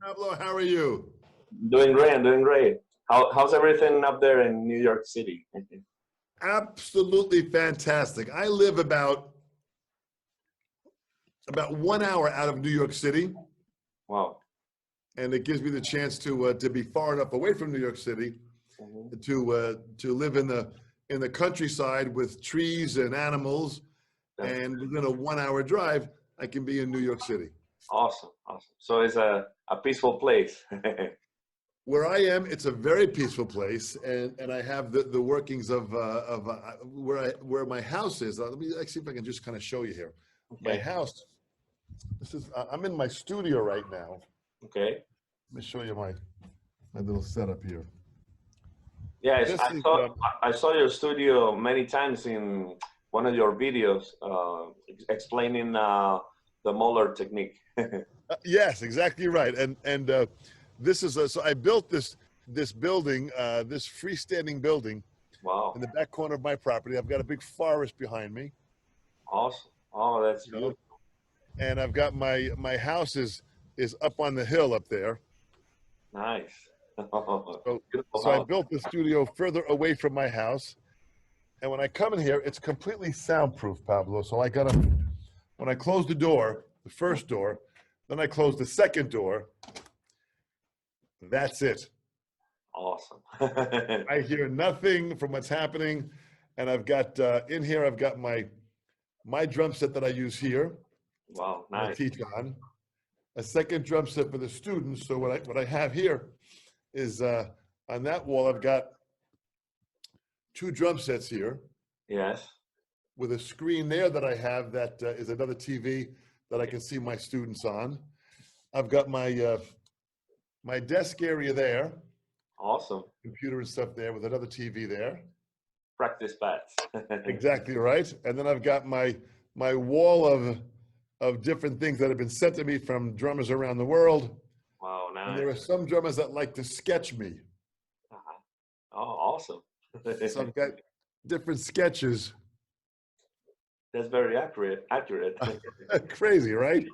Pablo, how are you? Doing great. I'm doing great. How's everything up there in New York City? Absolutely fantastic. I live about 1 hour out of New York City, Wow. and it gives me the chance to be far enough away from New York City Mhm. to live in the countryside with trees and animals. That's And within a 1 hour drive, I can be in New York City. awesome. Awesome. So it's a peaceful place. Where I am, it's a very peaceful place, and I have the workings of where my house is. Let me see if I can just kind of show you here. My Okay. house. I'm in my studio right now. Okay. Let me show you my little setup here. Yes, This I is saw I saw your studio many times in one of your videos explaining the Moeller technique. yes, exactly right. And this is so I built this building, this freestanding building Wow. in the back corner of my property. I've got a big forest behind me, Awesome. Oh, that's you know, beautiful. and I've got my house is up on the hill up there. Nice. Beautiful So I house. built the studio further away from my house. And when I come in here, it's completely soundproof, Pablo. So when I close the door, the first door, then I close the second door, that's it. Awesome. I hear nothing from what's happening. And I've got, in here, I've got my drum set that I use here, Wow, and I nice. teach on. A second drum set for the students. So what I have here is on that wall, I've got two drum sets here Yes. with a screen there that I have that is another TV that I can see my students on. I've got my desk area there, Awesome. computer and stuff there with another TV there. Practice pads. Exactly right. And then I've got my wall of different things that have been sent to me from drummers around the world. Wow, And nice. there are some drummers that like to sketch me. Uh-huh. Oh, awesome. So I've got different sketches. That's very accurate. Accurate. Crazy, right?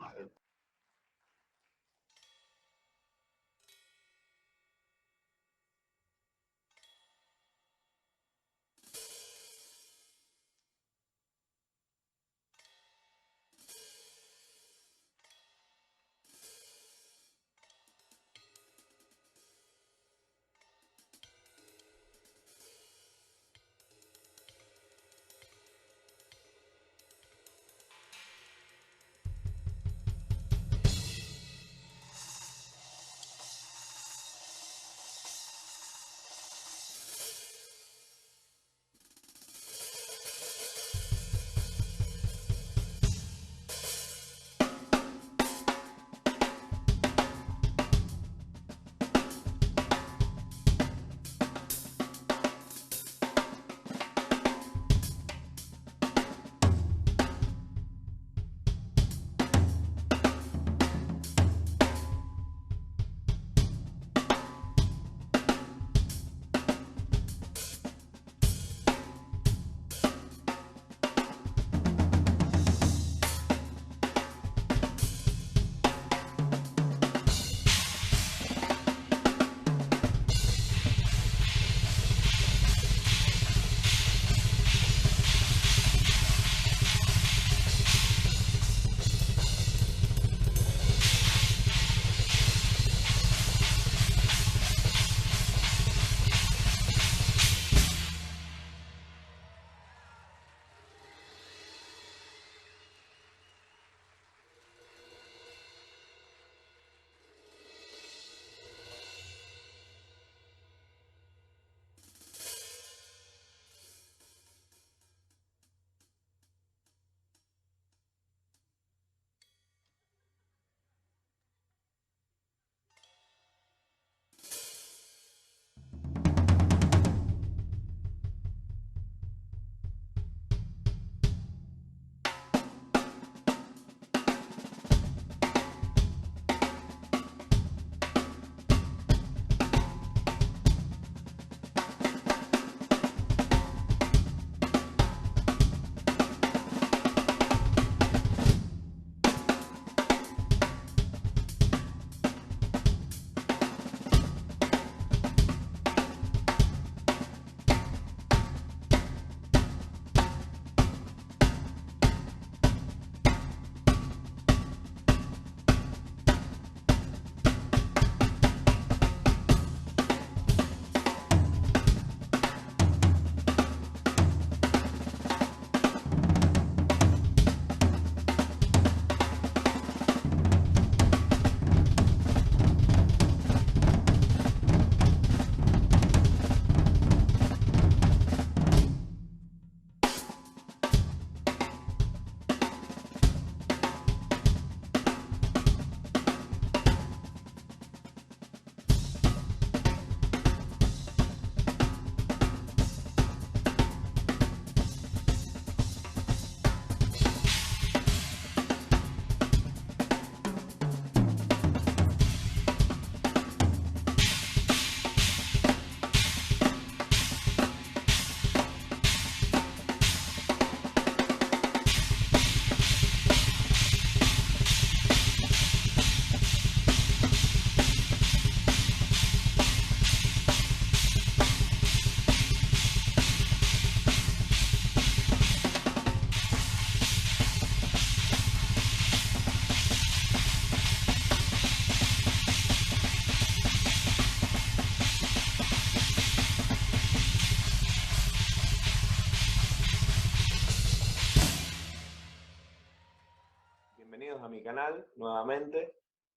bienvenidos a mi canal nuevamente.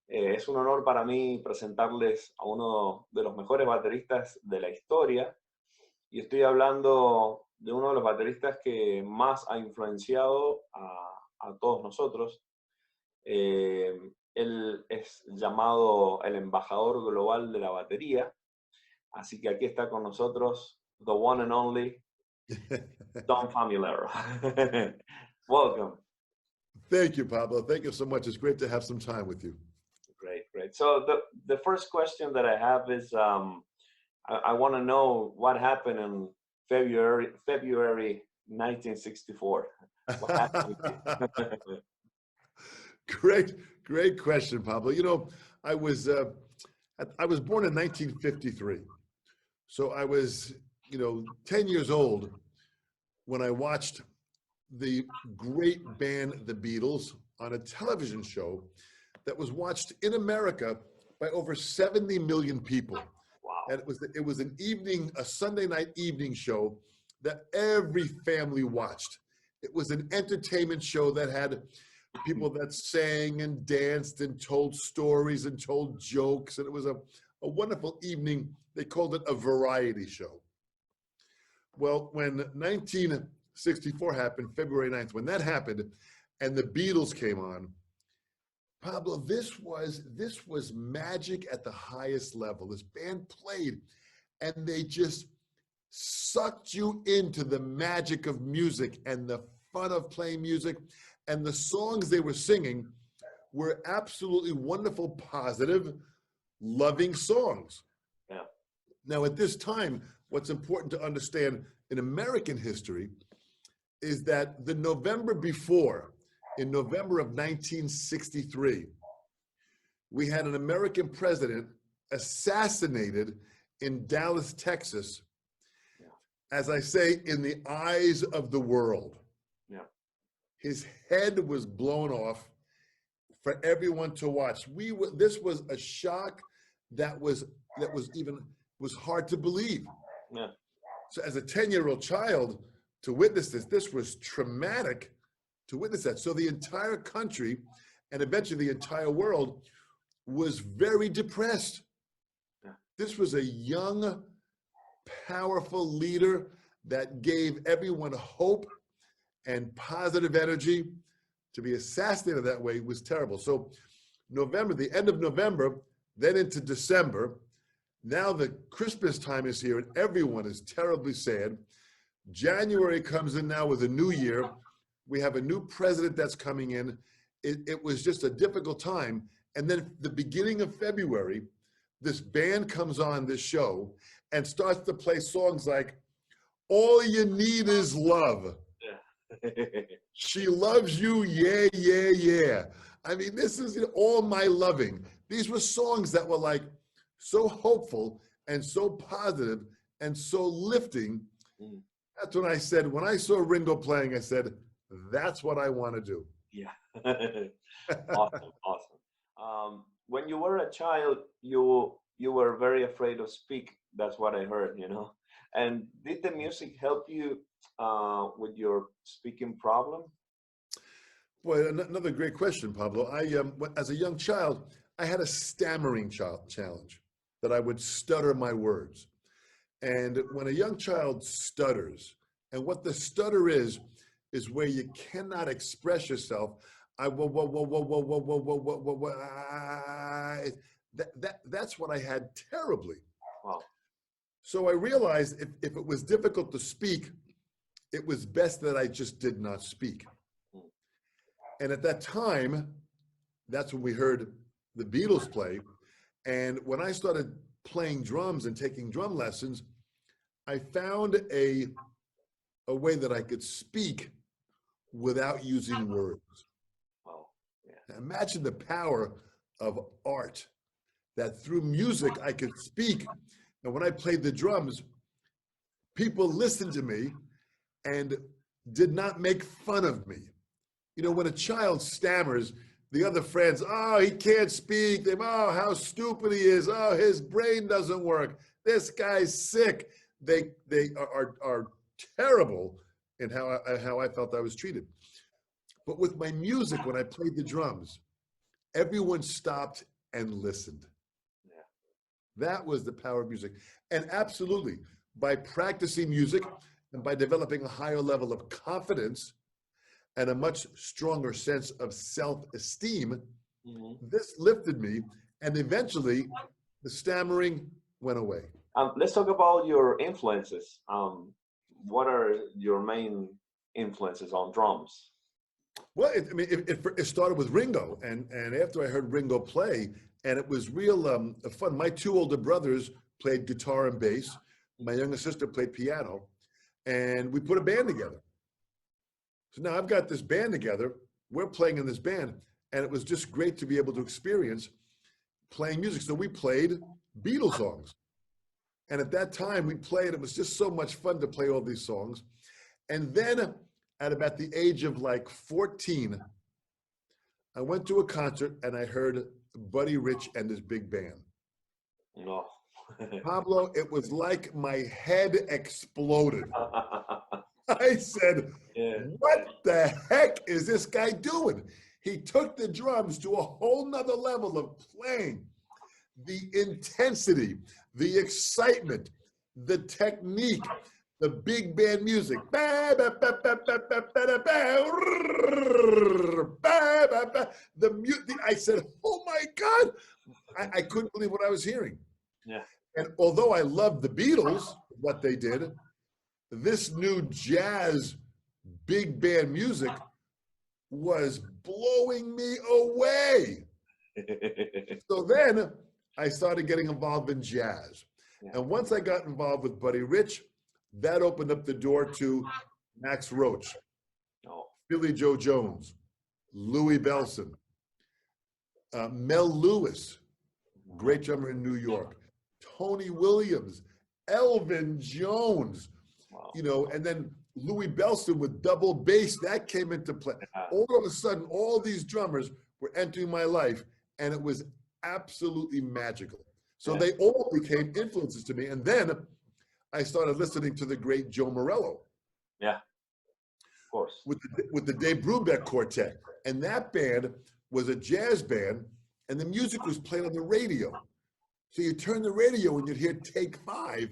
Es un honor para mí presentarles a uno de los mejores bateristas de la historia. Y estoy hablando de uno de los bateristas que más ha influenciado a todos nosotros. Él es llamado el embajador global de la batería. Así que aquí está con nosotros, the one and only, DOM FAMULARO. Welcome. Thank you, Pablo. Thank you so much. It's great to have some time with you. Great, great. So the first question that I have is, I want to know what happened in February 1964. What happened with you? Great question, Pablo. You know, I was born in 1953. So I was, 10 years old when I watched the great band, the Beatles, on a television show that was watched in America by over 70 million people. Wow. And it was a Sunday night evening show that every family watched. It was an entertainment show that had people that sang and danced and told stories and told jokes. And it was a wonderful evening. They called it a variety show. Well, when 1964 happened, February 9th, when that happened, and the Beatles came on, Pablo, this was magic at the highest level. This band played, and they just sucked you into the magic of music and the fun of playing music, and the songs they were singing were absolutely wonderful, positive, loving songs. Yeah. Now, at this time, what's important to understand in American history is that the November before, in November of 1963, we had an American president assassinated in Dallas, Texas, as I say, in the eyes of the world. Yeah. His head was blown off for everyone to watch. This was a shock that was hard to believe. Yeah. So as a 10-year-old child, to witness this was traumatic to witness that. So the entire country, and eventually the entire world, was very depressed. Yeah. This was a young, powerful leader that gave everyone hope and positive energy. To be assassinated that way was terrible. So November, the end of November, then into December. Now the Christmas time is here and everyone is terribly sad. January comes in now with a new year. We have a new president that's coming in. It was just a difficult time. And then the beginning of February, this band comes on this show and starts to play songs like, "All You Need Is Love." Yeah. "She Loves You, Yeah, Yeah, Yeah." I mean, this is "All My Loving." These were songs that were like so hopeful and so positive and so lifting. Mm. That's when I said, when I saw Ringo playing, I said, that's what I want to do. Yeah. Awesome, awesome. When you were a child, you were very afraid of speak. That's what I heard, And did the music help you with your speaking problem? Boy, another great question, Pablo. As a young child, I had a stammering challenge that I would stutter my words. And when a young child stutters, and what the stutter is where you cannot express yourself. That's what I had terribly. Wow. So I realized if it was difficult to speak, it was best that I just did not speak. And at that time, that's when we heard the Beatles play. And when I started playing drums and taking drum lessons, I found a way that I could speak without using words. Wow. Yeah. Imagine the power of art, that through music I could speak. And when I played the drums, people listened to me and did not make fun of me. When a child stammers, the other friends, "Oh, he can't speak. Oh, how stupid he is. Oh, his brain doesn't work. This guy's sick." They are terrible in how I felt I was treated. But with my music, when I played the drums, everyone stopped and listened. Yeah. That was the power of music. And absolutely, by practicing music and by developing a higher level of confidence and a much stronger sense of self-esteem, this lifted me, and eventually the stammering went away. Let's talk about your influences. What are your main influences on drums? Well, it started with Ringo, and after I heard Ringo play, and it was real fun. My two older brothers played guitar and bass. My younger sister played piano, and we put a band together. So now I've got this band together. We're playing in this band, and it was just great to be able to experience playing music. So we played Beatles songs. And at that time we played, it was just so much fun to play all these songs. And then at about the age of like 14, I went to a concert and I heard Buddy Rich and his big band. No. Pablo, it was like my head exploded. I said, what the heck is this guy doing? He took the drums to a whole nother level of playing. The intensity, the excitement, the technique, the big band music. I said, oh my God, I couldn't believe what I was hearing. Yeah. And although I loved the Beatles, what they did, this new jazz big band music was blowing me away. So then I started getting involved in jazz. And once I got involved with Buddy Rich, that opened up the door to Max Roach, Billy Joe Jones, Louis Bellson, Mel Lewis, great drummer in New York, Tony Williams, Elvin Jones, you know, and then Louis Bellson with double bass, that came into play. All of a sudden, all these drummers were entering my life, and it was absolutely magical. So they all became influences to me. And then I started listening to the great Joe Morello. Yeah, of course. With the Dave Brubeck Quartet. And that band was a jazz band, and the music was played on the radio. So you turn the radio and you'd hear Take 5,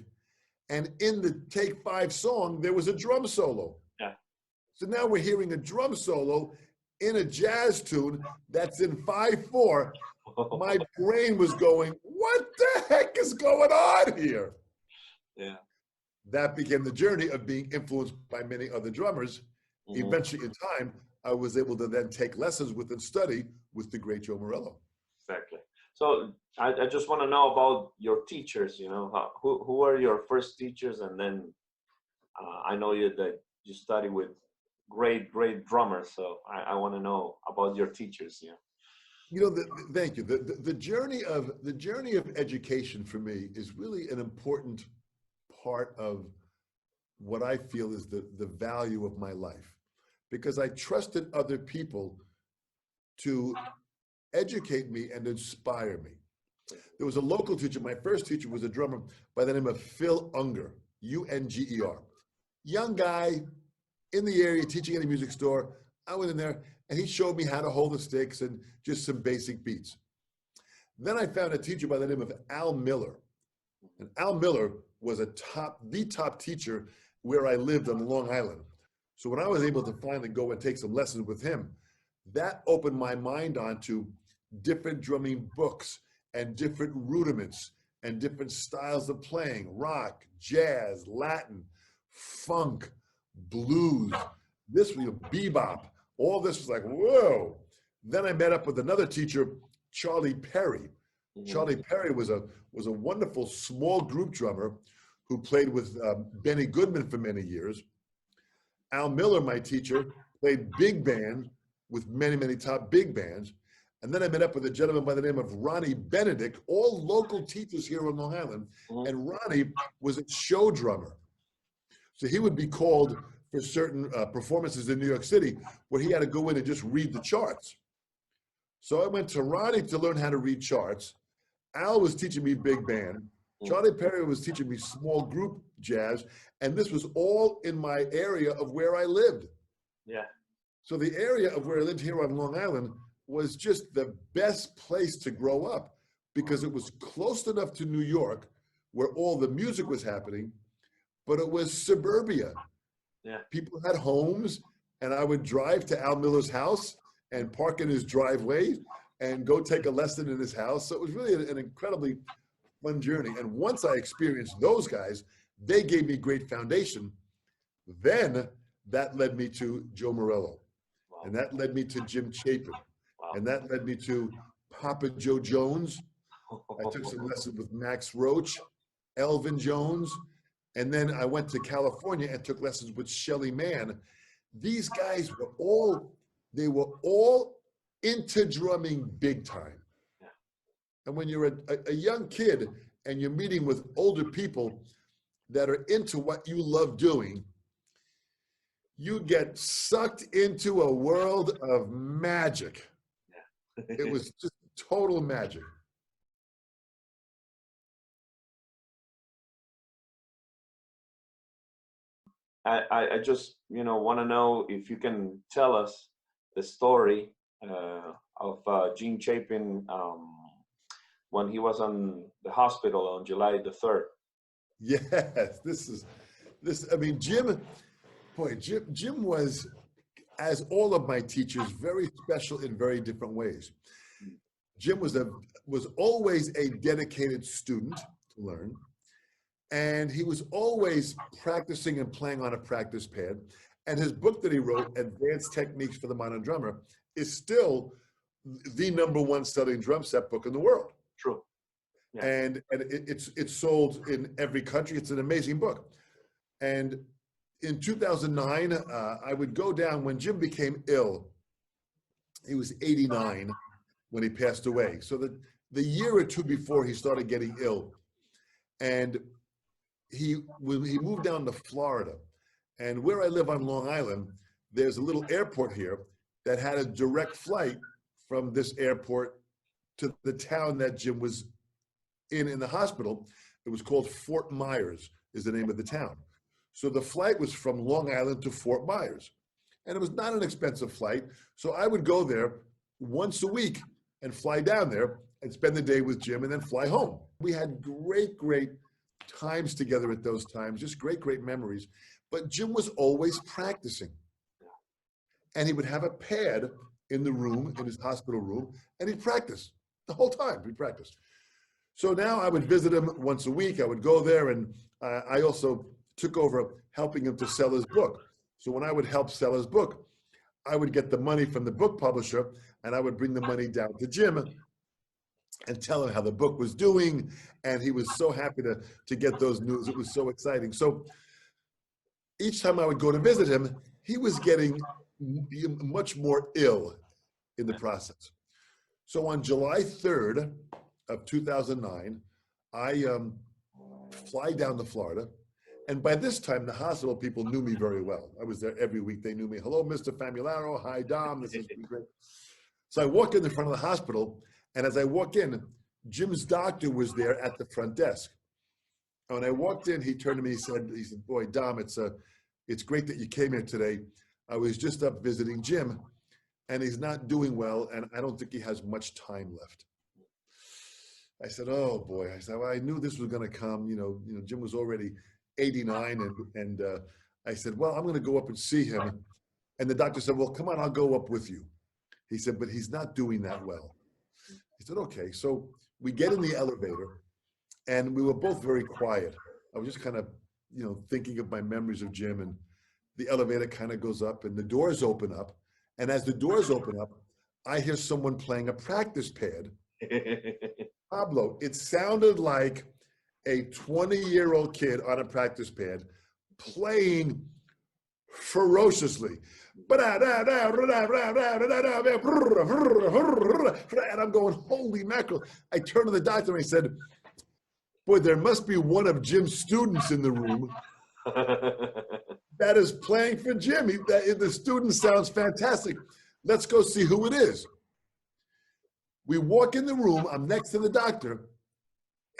and in the Take 5 song, there was a drum solo. Yeah. So now we're hearing a drum solo in a jazz tune that's in 5/4. My brain was going, what the heck is going on here? Yeah. That became the journey of being influenced by many other drummers. Eventually, in time, I was able to then take lessons with and study with the great Joe Morello. Exactly. So I just want to know about your teachers, you know, who were your first teachers? And then I know that you study with great drummers. So I want to know about your teachers. Yeah. You know, thank you. The journey of education for me is really an important part of what I feel is the value of my life, because I trusted other people to educate me and inspire me. There was a local teacher. My first teacher was a drummer by the name of Phil Unger, U-N-G-E-R. Young guy in the area teaching at a music store. I went in there and he showed me how to hold the sticks and just some basic beats. Then I found a teacher by the name of Al Miller. And Al Miller was the top teacher where I lived on Long Island. So when I was able to finally go and take some lessons with him, that opened my mind onto different drumming books and different rudiments and different styles of playing: rock, jazz, Latin, funk, blues, this was bebop. All this was like, whoa. Then I met up with another teacher, Charlie Perry. Charlie Perry was a wonderful small group drummer who played with Benny Goodman for many years. Al Miller, my teacher, played big band with many top big bands. And then I met up with a gentleman by the name of Ronnie Benedict, all local teachers here on Long Island. And Ronnie was a show drummer. So he would be called for certain performances in New York City where he had to go in and just read the charts. So I went to Ronnie to learn how to read charts. Al was teaching me big band. Charlie Perry was teaching me small group jazz. And this was all in my area of where I lived. Yeah. So the area of where I lived here on Long Island was just the best place to grow up because it was close enough to New York where all the music was happening, but it was suburbia. Yeah. People had homes, and I would drive to Al Miller's house and park in his driveway and go take a lesson in his house. So it was really an incredibly fun journey. And once I experienced those guys, they gave me great foundation. Then that led me to Joe Morello. Wow. And that led me to Jim Chapin. Wow. And that led me to Papa Joe Jones. I took some lessons with Max Roach, Elvin Jones. And then I went to California and took lessons with Shelly Mann. These guys were all into drumming big time. Yeah. And when you're a young kid and you're meeting with older people that are into what you love doing, you get sucked into a world of magic. Yeah. It was just total magic. I just, want to know if you can tell us the story of Jim Chapin when he was on the hospital on July the 3rd. Yes, I mean, Jim was, as all of my teachers, very special in very different ways. Jim was always a dedicated student to learn. And he was always practicing and playing on a practice pad. And his book that he wrote, Advanced Techniques for the Modern Drummer, is still the #1 selling drum set book in the world. True. Yeah. And it's sold in every country. It's an amazing book. And in 2009, I would go down when Jim became ill. He was 89 when he passed away. So the year or two before he started getting ill. And when he moved down to Florida, and where I live on Long Island, there's a little airport here that had a direct flight from this airport to the town that Jim was in the hospital. It was called Fort Myers is the name of the town. So the flight was from Long Island to Fort Myers. And it was not an expensive flight. So I would go there once a week and fly down there and spend the day with Jim and then fly home. We had great times together at those times, just great memories. But Jim was always practicing. And he would have a pad in the room, in his hospital room, and he'd practice the whole time. He'd practice. So now I would visit him once a week. I would go there, and I also took over helping him to sell his book. So when I would help sell his book, I would get the money from the book publisher, and I would bring the money down to Jim and tell him how the book was doing. And he was so happy to get those news. It was so exciting. So each time I would go to visit him, he was getting much more ill in the process. So on July 3rd of 2009, I fly down to Florida. And by this time, the hospital people knew me very well. I was there every week. They knew me. Hello, Mr. Famularo. Hi, Dom. This is great. So I walk in the front of the hospital. And as I walk in, Jim's doctor was there at the front desk. And when I walked in, he turned to me, he said, boy, Dom, it's great that you came here today. I was just up visiting Jim, and he's not doing well, and I don't think he has much time left. I said, oh boy. I said, well, I knew this was going to come. Jim was already 89, and I said, well, I'm going to go up and see him. And the doctor said, well, come on, I'll go up with you. He said, but he's not doing that well. He said, okay. So we get in the elevator, and we were both very quiet. I was just kind of, thinking of my memories of Jim, and the elevator kind of goes up and the doors open up. And as the doors open up, I hear someone playing a practice pad. Pablo, it sounded like a 20-year-old kid on a practice pad playing ferociously. And I'm going, holy mackerel. I turned to the doctor and I said, boy, there must be one of Jim's students in the room that is playing for Jim. The student sounds fantastic. Let's go see who it is. We walk in the room. I'm next to the doctor,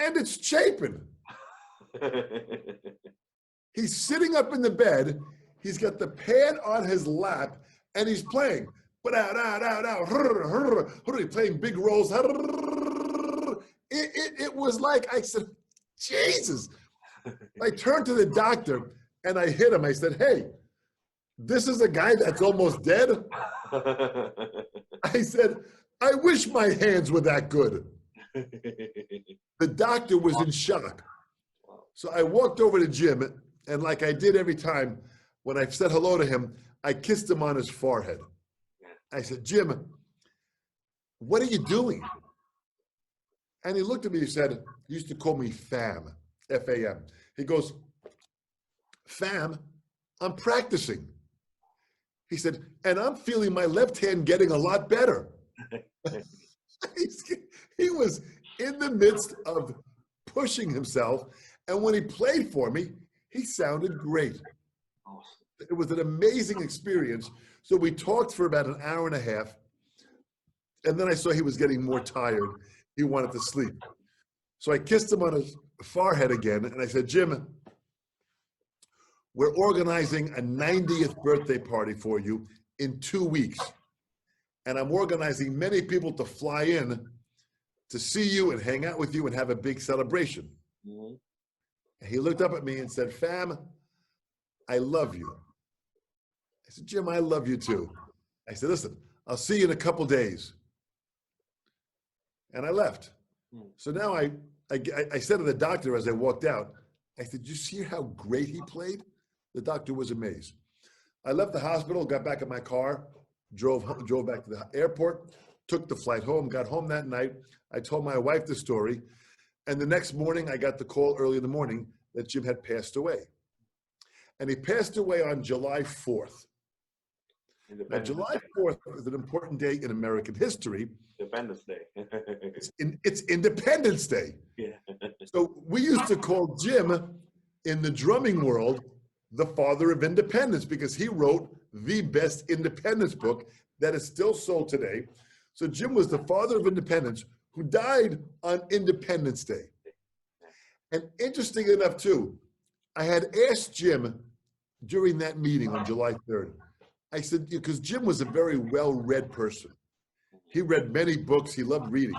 and it's Chapin. He's sitting up in the bed. He's got the pad on his lap, and he's playing. Playing big rolls. It was like, I said, Jesus. I turned to the doctor and I hit him. I said, hey, this is a guy that's almost dead. I said, I wish my hands were that good. The doctor was in shock. So I walked over to Jim, and like I did every time when I said hello to him, I kissed him on his forehead. I said, Jim, what are you doing? And he looked at me, he said, he used to call me FAM, F-A-M. He goes, FAM, I'm practicing. He said, and I'm feeling my left hand getting a lot better. He was in the midst of pushing himself. And when he played for me, he sounded great. It was an amazing experience. So we talked for about an hour and a half. And then I saw he was getting more tired. He wanted to sleep. So I kissed him on his forehead again. And I said, Jim, we're organizing a 90th birthday party for you in 2 weeks. And I'm organizing many people to fly in to see you and hang out with you and have a big celebration. Mm-hmm. And he looked up at me and said, Fam, I love you. I said, Jim, I love you too. I said, listen, I'll see you in a couple days. And I left. So now I said to the doctor as I walked out, I said, you see how great he played? The doctor was amazed. I left the hospital, got back in my car, drove back to the airport, took the flight home, got home that night. I told my wife the story. And the next morning, I got the call early in the morning that Jim had passed away. And he passed away on July 4th. Now, July 4th is an important day in American history. Independence Day. It's Independence Day. Yeah. So we used to call Jim, in the drumming world, the father of independence, because he wrote the best independence book that is still sold today. So Jim was the father of independence who died on Independence Day. And interesting enough too, I had asked Jim during that meeting on July 3rd, I said, because Jim was a very well-read person. He read many books, he loved reading.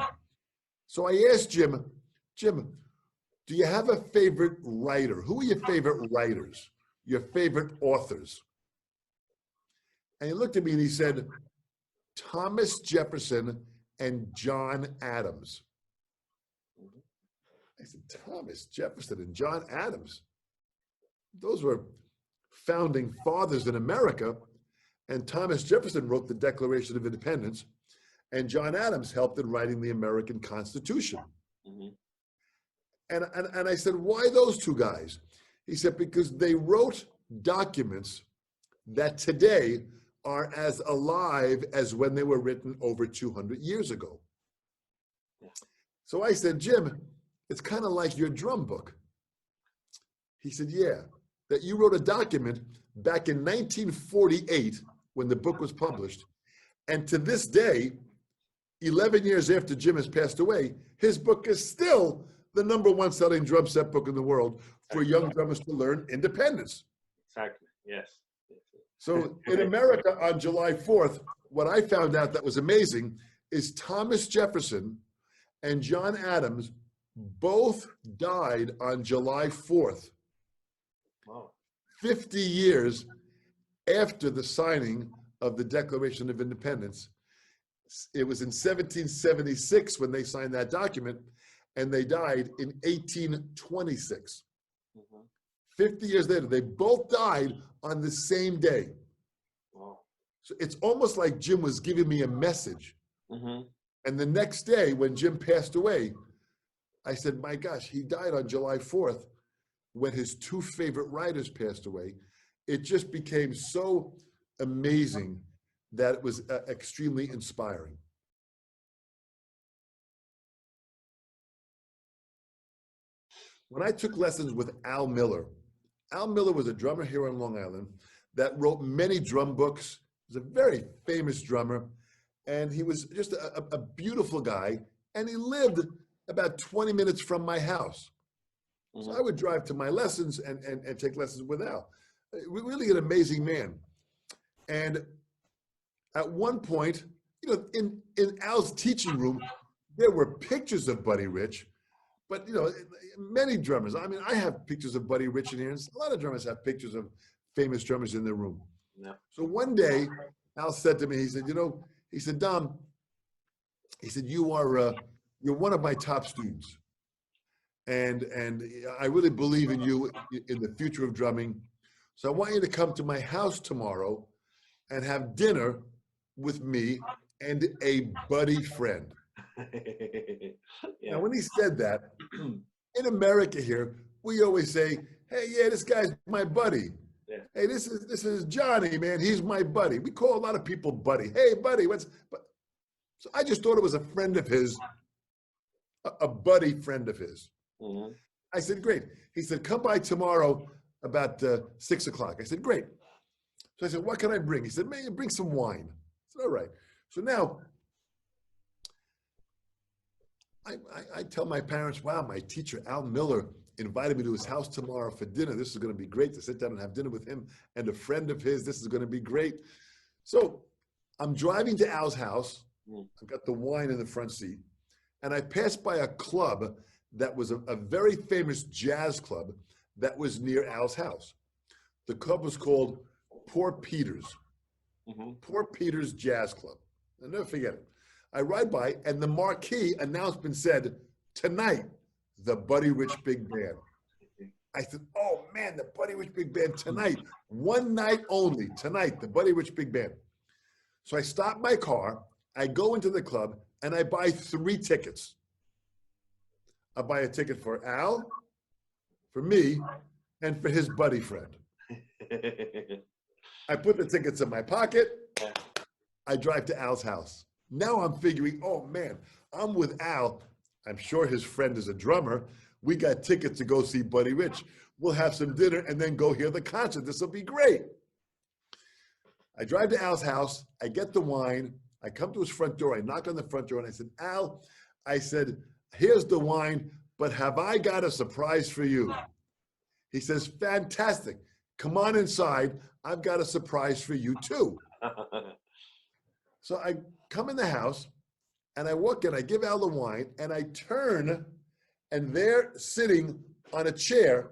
So I asked Jim, do you have a favorite writer? Who are your favorite writers? Your favorite authors? And he looked at me and he said, Thomas Jefferson and John Adams. I said, Thomas Jefferson and John Adams. Those were founding fathers in America. And Thomas Jefferson wrote the Declaration of Independence. And John Adams helped in writing the American Constitution. Mm-hmm. And I said, why those two guys? He said, because they wrote documents that today are as alive as when they were written over 200 years ago. Yeah. So I said, Jim, it's kind of like your drum book. He said, yeah, that you wrote a document back in 1948 when the book was published. And to this day, 11 years after Jim has passed away, his book is still the #1 selling drum set book in the world for young drummers to learn independence. Exactly, yes. So in America on July 4th, what I found out that was amazing is Thomas Jefferson and John Adams both died on July 4th. Wow. 50 years after the signing of the Declaration of Independence. It was in 1776 when they signed that document, and they died in 1826. Mm-hmm. 50 years later, they both died on the same day. Wow. So it's almost like Jim was giving me a message. Mm-hmm. And the next day, when Jim passed away, I said, my gosh, he died on July 4th when his two favorite writers passed away. It just became so amazing that it was extremely inspiring. When I took lessons with Al Miller was a drummer here on Long Island that wrote many drum books. He was a very famous drummer, and he was just a beautiful guy, and he lived about 20 minutes from my house. Mm-hmm. So I would drive to my lessons and take lessons with Al. Really an amazing man. And At one point, you know, in Al's teaching room, there were pictures of Buddy Rich, but you know, many drummers. I mean, I have pictures of Buddy Rich in here, and a lot of drummers have pictures of famous drummers in their room. Yeah. So one day, Al said to me, he said, you know, he said, Dom, he said, you're one of my top students. And I really believe in you in the future of drumming. So I want you to come to my house tomorrow and have dinner with me and a buddy friend. Yeah. Now, when he said that, in America here, we always say, hey, yeah, this guy's my buddy. Yeah. Hey, this is Johnny, man. He's my buddy. We call a lot of people buddy. Hey, buddy, so I just thought it was a friend of his, a buddy friend of his. Mm-hmm. I said, great. He said, come by tomorrow about 6 o'clock. I said, great. So I said, what can I bring? He said, man, you bring some wine. I said, all right. So now I tell my parents, wow, my teacher, Al Miller, invited me to his house tomorrow for dinner. This is going to be great to sit down and have dinner with him and a friend of his. This is going to be great. So I'm driving to Al's house. I've got the wine in the front seat. And I passed by a club that was a very famous jazz club that was near Al's house. The club was called Poor Peter's. Mm-hmm. Poor Peter's Jazz Club. I'll never forget it. I ride by and the marquee announcement said, tonight, the Buddy Rich Big Band. I said, oh man, the Buddy Rich Big Band tonight, one night only, tonight, the Buddy Rich Big Band. So I stop my car, I go into the club and I buy 3 tickets. I buy a ticket for Al, for me, and for his buddy friend. I put the tickets in my pocket. I drive to Al's house. Now I'm figuring, oh man, I'm with Al. I'm sure his friend is a drummer. We got tickets to go see Buddy Rich. We'll have some dinner and then go hear the concert. This will be great. I drive to Al's house. I get the wine. I come to his front door. I knock on the front door and I said, Al, I said, here's the wine, but have I got a surprise for you? He says, fantastic. Come on inside. I've got a surprise for you too. So I come in the house and I walk in, I give Al the wine and I turn and there sitting on a chair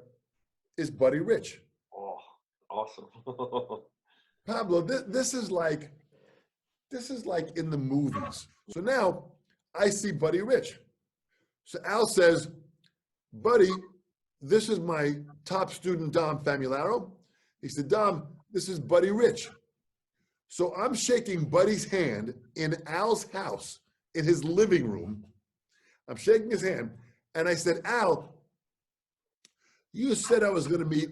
is Buddy Rich. Oh, awesome. Pablo, this is like in the movies. So now I see Buddy Rich. So Al says, Buddy, this is my top student, Dom Famularo. He said, Dom, this is Buddy Rich. So I'm shaking Buddy's hand in Al's house, in his living room. I'm shaking his hand. And I said, Al, you said I was going to meet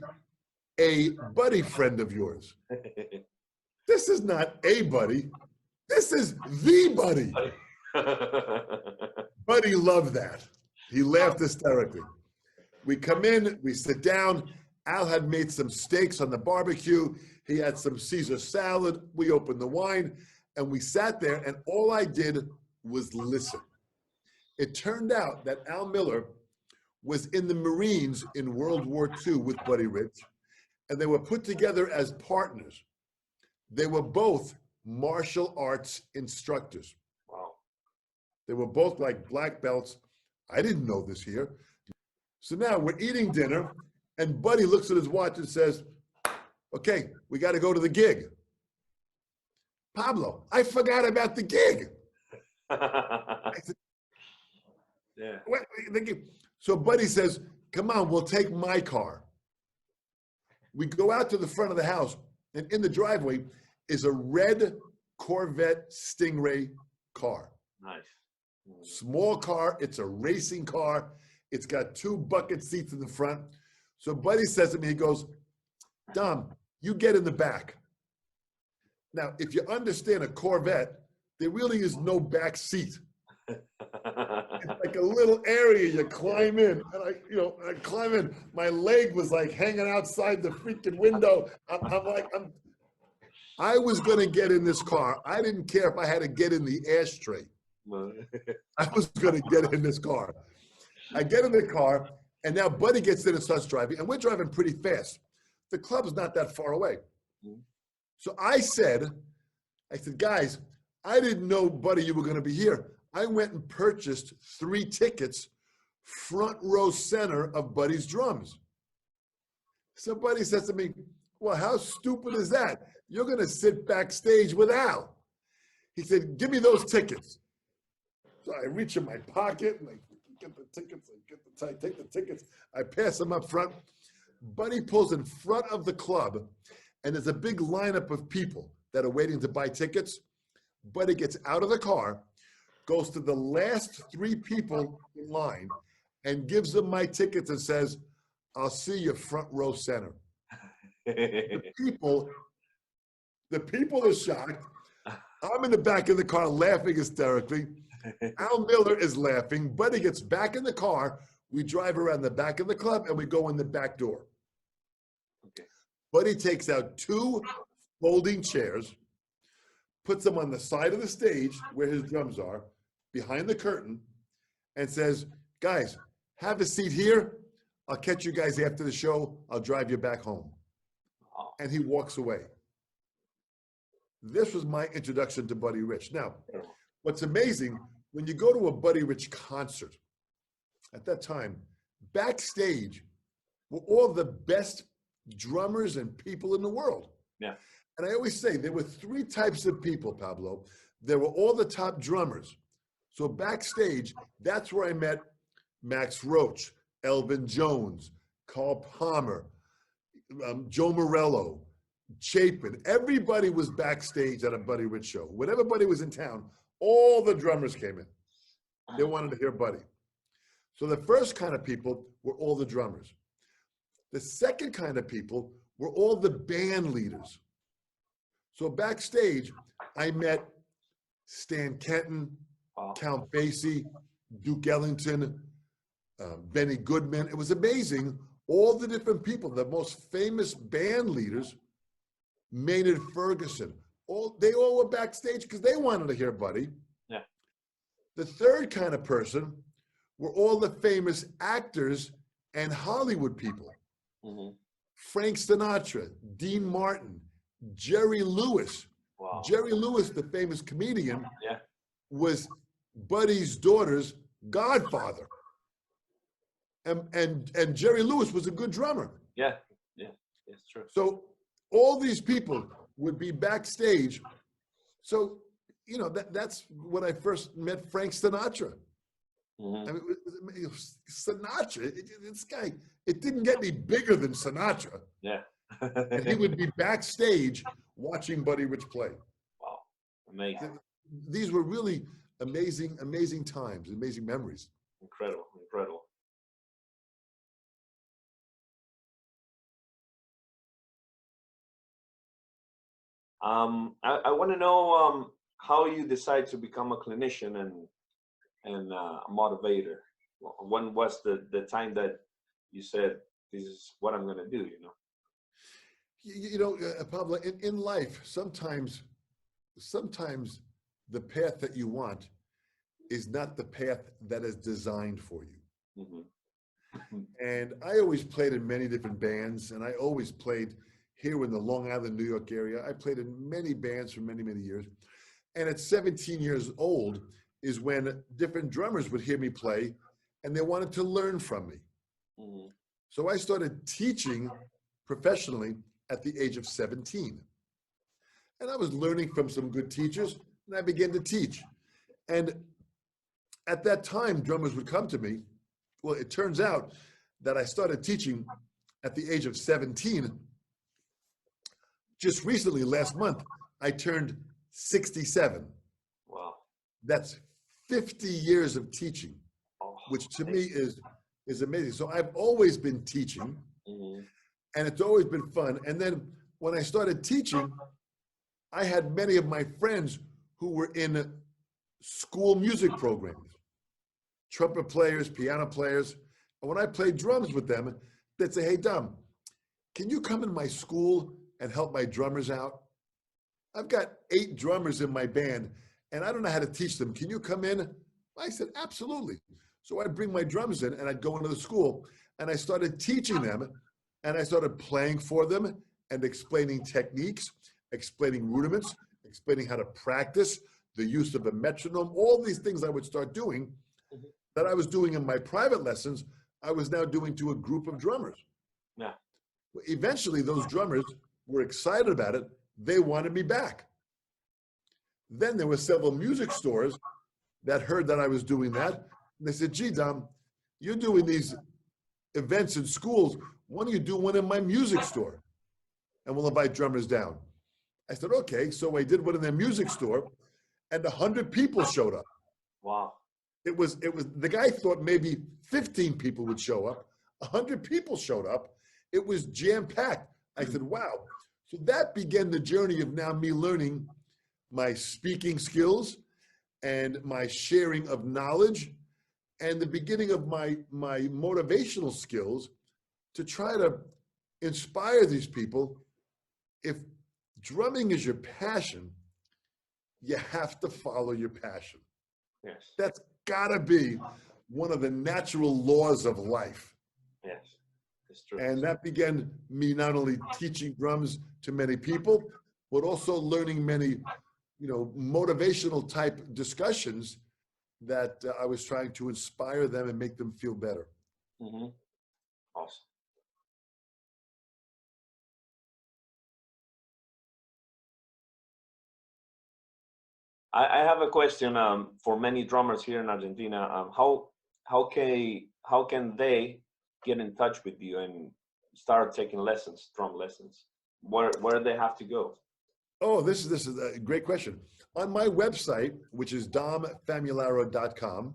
a buddy friend of yours. This is not a buddy. This is the buddy. Buddy loved that. He laughed hysterically. We come in, we sit down. Al had made some steaks on the barbecue. He had some Caesar salad. We opened the wine and we sat there and all I did was listen. It turned out that Al Miller was in the Marines in World War II with Buddy Rich, and they were put together as partners. They were both martial arts instructors. Wow. They were both like black belts. I didn't know this here. So now we're eating dinner, and Buddy looks at his watch and says, okay, we got to go to the gig. Pablo, I forgot about the gig. I said, Yeah. "What, the gig?" So Buddy says, come on, we'll take my car. We go out to the front of the house, and in the driveway is a red Corvette Stingray car. Nice. Small car, it's a racing car. It's got 2 bucket seats in the front. So Buddy says to me, he goes, Dom, you get in the back. Now, if you understand a Corvette, there really is no back seat. It's like a little area you climb in. And I climb in. My leg was like hanging outside the freaking window. I was going to get in this car. I didn't care if I had to get in the ashtray. I was going to get in this car. I get in the car, and now Buddy gets in and starts driving, and we're driving pretty fast. The club's not that far away. So I said, I said, guys, I didn't know, Buddy, you were going to be here. I went and purchased 3 tickets, front row center of Buddy's drums. So Buddy says to me, well, how stupid is that? You're going to sit backstage with Al. He said, give me those tickets. So I reach in my pocket and I get the tickets, I take the tickets, I pass them up front. Buddy pulls in front of the club and there's a big lineup of people that are waiting to buy tickets. Buddy gets out of the car, goes to the last 3 people in line and gives them my tickets and says, I'll see you front row center. The people are shocked. I'm in the back of the car laughing hysterically. Al Miller is laughing. Buddy gets back in the car. We drive around the back of the club and we go in the back door. Okay. Buddy takes out 2 folding chairs, puts them on the side of the stage where his drums are, behind the curtain, and says, guys, have a seat here. I'll catch you guys after the show. I'll drive you back home. Oh. And he walks away. This was my introduction to Buddy Rich. Now, what's amazing, when you go to a Buddy Rich concert, at that time, backstage were all the best drummers and people in the world. Yeah. And I always say there were 3 types of people, Pablo. There were all the top drummers. So backstage, that's where I met Max Roach, Elvin Jones, Carl Palmer, Joe Morello, Chapin. Everybody was backstage at a Buddy Rich show. Whenever Buddy was in town, all the drummers came in. They wanted to hear Buddy. So the first kind of people were all the drummers. The second kind of people were all the band leaders. So backstage, I met Stan Kenton, Count Basie, Duke Ellington, Benny Goodman. It was amazing. All the different people, the most famous band leaders, Maynard Ferguson, they all were backstage because they wanted to hear Buddy. Yeah. The third kind of person were all the famous actors and Hollywood people. Mm-hmm. Frank Sinatra, Dean Martin, Jerry Lewis. Wow. Jerry Lewis, the famous comedian, Yeah. was Buddy's daughter's godfather. And Jerry Lewis was a good drummer. Yeah. Yeah. It's true. So all these people would be backstage. So, you know, that's when I first met Frank Sinatra. Mm-hmm. I mean, Sinatra, this guy, it didn't get any bigger than Sinatra. Yeah. And he would be backstage watching Buddy Rich play. Wow. Amazing. These were really amazing, amazing times, amazing memories. Incredible. Incredible. I want to know how you decide to become a clinician and a motivator. When was the time that you said, this is what I'm going to do, you know? You know, Pablo, in life, sometimes the path that you want is not the path that is designed for you. Mm-hmm. And I always played in many different bands, and I always played here in the Long Island, New York area. I played in many bands for many, many years. And at 17 years old is when different drummers would hear me play and they wanted to learn from me. Mm-hmm. So I started teaching professionally at the age of 17. And I was learning from some good teachers and I began to teach. And at that time, drummers would come to me. Well, it turns out that I started teaching at the age of 17. Just recently, last month, I turned 67. Wow. That's 50 years of teaching, which to me is amazing. So I've always been teaching, mm-hmm. and it's always been fun. And then when I started teaching, I had many of my friends who were in school music programs, trumpet players, piano players. And when I played drums with them, they'd say, hey, Dom, can you come in my school and help my drummers out? I've got 8 drummers in my band and I don't know how to teach them. Can you come in? I said, absolutely. So I'd bring my drums in and I'd go into the school and I started teaching them and I started playing for them and explaining techniques, explaining rudiments, explaining how to practice, the use of a metronome, all these things I would start doing that I was doing in my private lessons, I was now doing to a group of drummers. Yeah. Eventually, those drummers were excited about it. They wanted me back. Then there were several music stores that heard that I was doing that. And they said, gee, Dom, you're doing these events in schools. Why don't you do one in my music store? And we'll invite drummers down. I said, okay. So I did one in their music store, and 100 people showed up. Wow. It was, the guy thought maybe 15 people would show up. 100 people showed up. It was jam-packed. I said, wow. So that began the journey of now me learning my speaking skills and my sharing of knowledge and the beginning of my motivational skills to try to inspire these people. If drumming is your passion, you have to follow your passion. Yes. That's gotta be one of the natural laws of life. Yes, it's true. And that began me not only teaching drums to many people, but also learning many, motivational type discussions that I was trying to inspire them and make them feel better. Mm-hmm. Awesome. I have a question for many drummers here in Argentina. How can they get in touch with you and start taking lessons, drum lessons? Where do they have to go? Oh, this is a great question. On my website, which is domfamularo.com,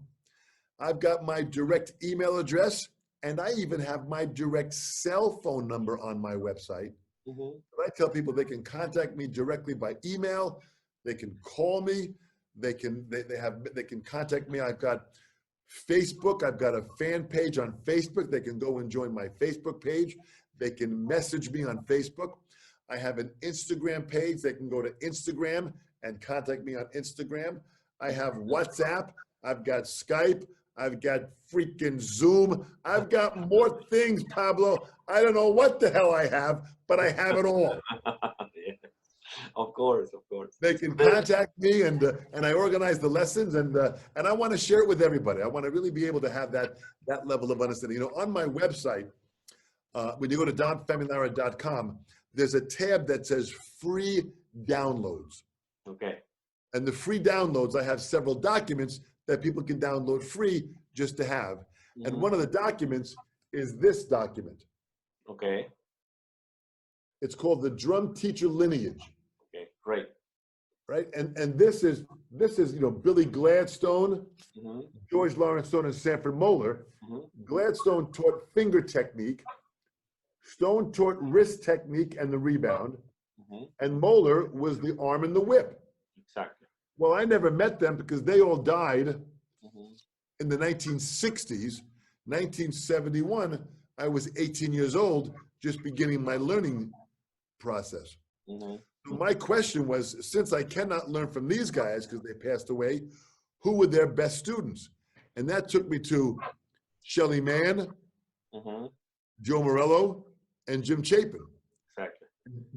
I've got my direct email address, and I even have my direct cell phone number on my website. Mm-hmm. I tell people they can contact me directly by email. They can call me. They can contact me. I've got Facebook. I've got a fan page on Facebook. They can go and join my Facebook page. They can message me on Facebook. I have an Instagram page. They can go to Instagram and contact me on Instagram. I have WhatsApp. I've got Skype. I've got freaking Zoom. I've got more things, Pablo. I don't know what the hell I have, but I have it all. Yeah. Of course. They can contact me, and I organize the lessons, and I want to share it with everybody. I want to really be able to have that level of understanding. On my website, when you go to domfamularo.com, there's a tab that says free downloads. Okay. And the free downloads, I have several documents that people can download free just to have. Mm-hmm. And one of the documents is this document. Okay. It's called the Drum Teacher Lineage. Okay, great. Right? And this is Billy Gladstone, mm-hmm. George Lawrence Stone, and Sanford Moeller. Mm-hmm. Gladstone taught finger technique. Stone taught wrist technique and the rebound. Mm-hmm. And Moeller was the arm and the whip. Exactly. Well, I never met them because they all died mm-hmm. in the 1960s. 1971, I was 18 years old, just beginning my learning process. Mm-hmm. So my question was, since I cannot learn from these guys because they passed away, who were their best students? And that took me to Shelly Mann, mm-hmm. Joe Morello, and Jim Chapin. Exactly.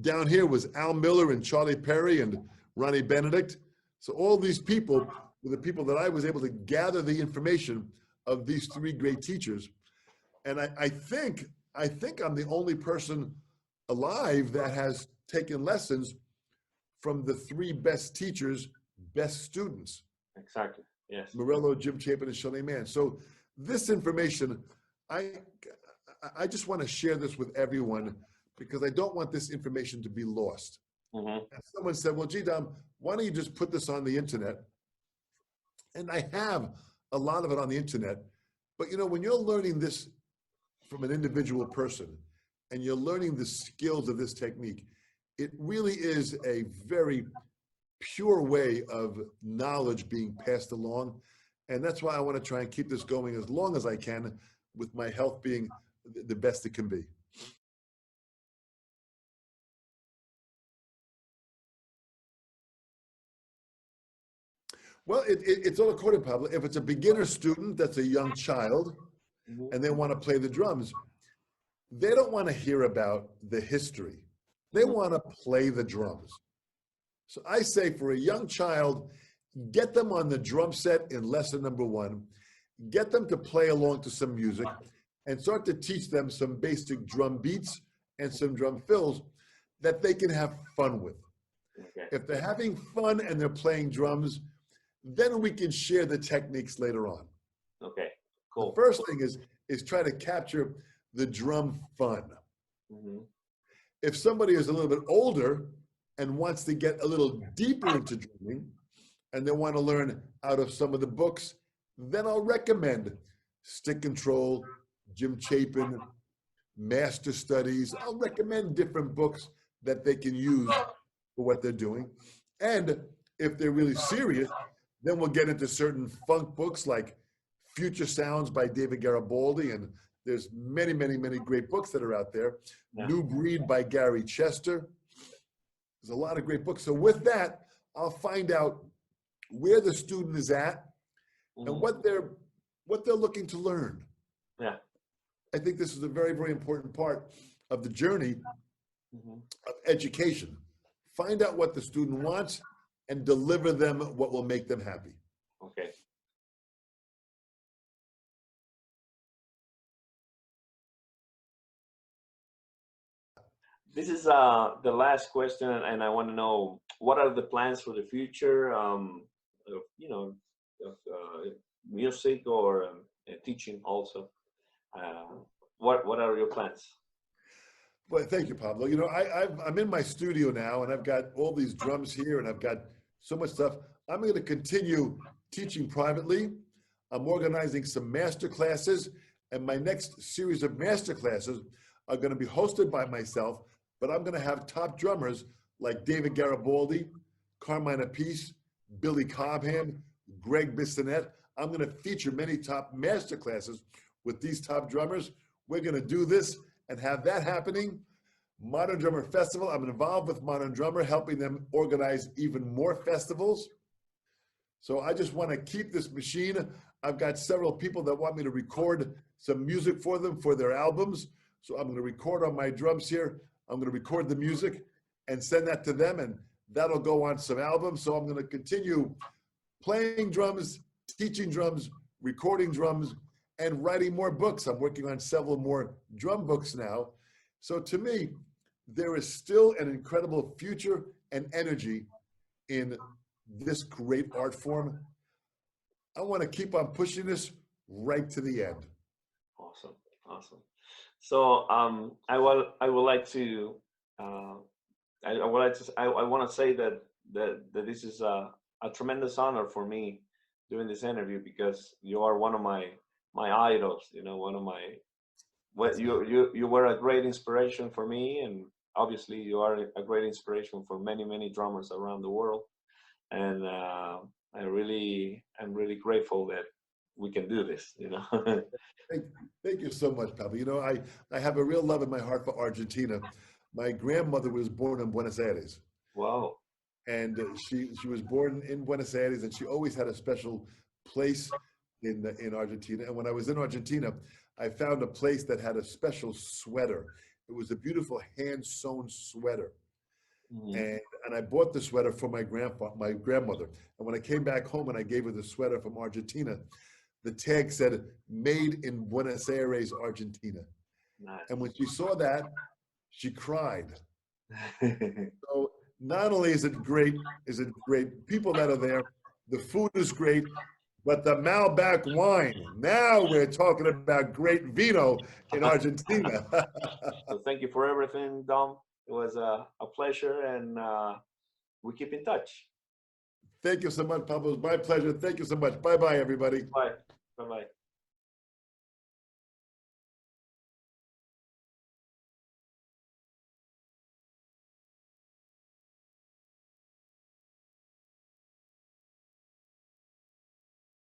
Down here was Al Miller and Charlie Perry and Ronnie Benedict. So all these people were the people that I was able to gather the information of these three great teachers. And I think I'm the only person alive that has taken lessons from the three best teachers, best students. Exactly, yes. Morello, Jim Chapin, and Shelly Mann. So this information, I just want to share this with everyone because I don't want this information to be lost. Mm-hmm. And someone said, well, gee, Dom, why don't you just put this on the internet? And I have a lot of it on the internet. But when you're learning this from an individual person and you're learning the skills of this technique, it really is a very pure way of knowledge being passed along. And that's why I want to try and keep this going as long as I can, with my health being the best it can be. Well, it's all according, Pablo. If it's a beginner student that's a young child mm-hmm. and they want to play the drums, they don't want to hear about the history. They mm-hmm. want to play the drums. So I say for a young child, get them on the drum set in lesson number 1, get them to play along to some music, and start to teach them some basic drum beats and some drum fills that they can have fun with. Okay. If they're having fun and they're playing drums, then we can share the techniques later on. Okay. Cool. The first thing is try to capture the drum fun. Mm-hmm. If somebody is a little bit older and wants to get a little deeper into drumming, and they want to learn out of some of the books, then I'll recommend Stick Control, Jim Chapin, Master Studies. I'll recommend different books that they can use for what they're doing. And if they're really serious, then we'll get into certain funk books like Future Sounds by David Garibaldi, and there's many, many, many great books that are out there. Yeah. New Breed by Gary Chester. There's a lot of great books. So with that, I'll find out where the student is at and what they're looking to learn. Yeah. I think this is a very, very important part of the journey of education. Find out what the student wants and deliver them what will make them happy. Okay. This is the last question, and I want to know, what are the plans for the future, you know, of music or teaching also? What are your plans? Well, thank you, Pablo. You know, I'm in my studio now, and I've got all these drums here, and I've got so much stuff. I'm going to continue teaching privately. I'm organizing some master classes, and my next series of master classes are going to be hosted by myself, but I'm going to have top drummers like David Garibaldi, Carmine Appice, Billy Cobham, Greg Bissonette. I'm going to feature many top master classes with these top drummers. We're going to do this and have that happening. Modern Drummer Festival, I'm involved with Modern Drummer, helping them organize even more festivals. So I just want to keep this machine. I've got several people that want me to record some music for them for their albums. So I'm going to record on my drums here. I'm going to record the music and send that to them, and that'll go on some albums. So I'm going to continue playing drums, teaching drums, recording drums, and writing more books. I'm working on several more drum books now. So to me, there is still an incredible future and energy in this great art form. I want to keep on pushing this right to the end. Awesome, awesome. So I would like to I want to say that this is a tremendous honor for me doing this interview, because you are one of my idols. You know, one of my you were a great inspiration for me, and obviously you are a great inspiration for many drummers around the world. And I'm really grateful that we can do this. You know. Thank you so much, Pablo. You know, I have a real love in my heart for Argentina. My grandmother was born in Buenos Aires. Wow. And she was born in Buenos Aires, and she always had a special place in Argentina. And when I was in Argentina, I found a place that had a special sweater. It was a beautiful hand-sewn sweater. And I bought the sweater for my grandmother. And when I came back home and I gave her the sweater from Argentina, the tag said, "Made in Buenos Aires, Argentina." Nice. And when she saw that, she cried. So not only is it great people that are there, the food is great, but the Malbec wine. Now we're talking about great vino in Argentina. So thank you for everything, Dom. It was a pleasure, and we keep in touch. Thank you so much, Pablo. It's my pleasure. Thank you so much. Bye-bye, everybody. Bye. Bye-bye.